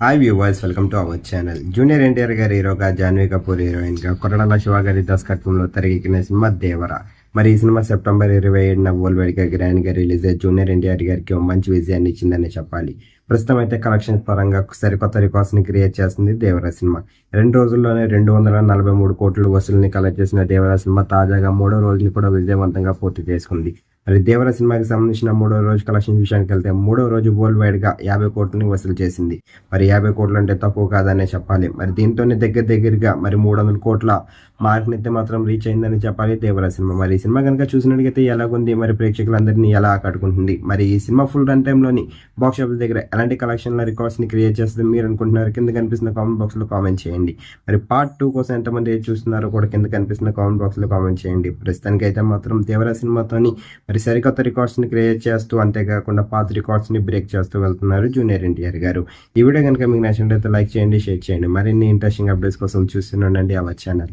Hi viewers, welcome to our channel. Junior NTR గారి హీరోగా, జాన్వీ కపూర్ హీరోయిన్గా, కొరటాల శివ గారి దర్శకత్వంలో తెరకెక్కిన సినిమా దేవర. మరి ఈ సినిమా సెప్టెంబర్ 27న వరల్డ్ గ్రాండ్గా రిలీజ్ అయ్యి జూనియర్ ఎన్టీఆర్ గారికి ఒక మంచి విజయాన్ని ఇచ్చిందని చెప్పాలి. ప్రస్తుతం అయితే కలెక్షన్స్ పరంగా సరికొత్త రికార్డ్స్ని క్రియేట్ చేస్తుంది దేవర సినిమా. 2 రోజుల్లోనే 243 కోట్ల వసూలుని కలెక్ట్ చేసిన దేవర సినిమా తాజాగా 3వ రోజుని కూడా విజయవంతంగా పూర్తి చేసుకుంది. మరి దేవర సినిమాకి సంబంధించిన 3వ రోజు కలెక్షన్ విషయానికి వెళ్తే 3వ రోజు వరల్డ్ వైడ్గా 50 కోట్లని వసూలు చేసింది. మరి 50 కోట్లు అంటే తక్కువ కాదనే చెప్పాలి. మరి దీంతోనే దగ్గరగా మరి 300 కోట్ల మార్క్నైతే మాత్రం రీచ్ అయిందని చెప్పాలి దేవర సినిమా. మరి ఈ సినిమా కనుక చూసినట్టుగైతే ఎలాగుంది, మరి ప్రేక్షకులందరినీ ఎలా ఆకట్టుకుంటుంది, మరి ఈ సినిమా ఫుల్ రన్ టైంలోని బాక్స్ ఆఫీస్ దగ్గర ఎలాంటి కలెక్షన్ల రికార్డ్స్ని క్రియేట్ చేస్తుంది మీరు అనుకుంటున్నారు? కింద కనిపిస్తున్న కామెంట్ బాక్స్లో కామెంట్ చేయండి. మరి పార్ట్ 2 కోసం ఎంతమంది చూస్తున్నారో కూడా కింద కనిపిస్తున్న కామెంట్ బాక్స్లో కామెంట్ చేయండి. ప్రస్తుతానికి అయితే మాత్రం దేవర సినిమాతోని మరి సరికొత్త రికార్డ్స్ని క్రియేట్ చేస్తూ, అంతేకాకుండా పాత రికార్డ్స్ని బ్రేక్ చేస్తూ వెళ్తున్నారు జూనియర్ ఎన్టీఆర్ గారు. ఈ వీడియో కనుక మీకు నచ్చినట్లయితే లైక్ చేయండి, షేర్ చేయండి. మరిన్ని ఇంట్రెస్టింగ్ అప్డేట్స్ కోసం చూస్తూనే ఉండండి అవర్ ఛానల్.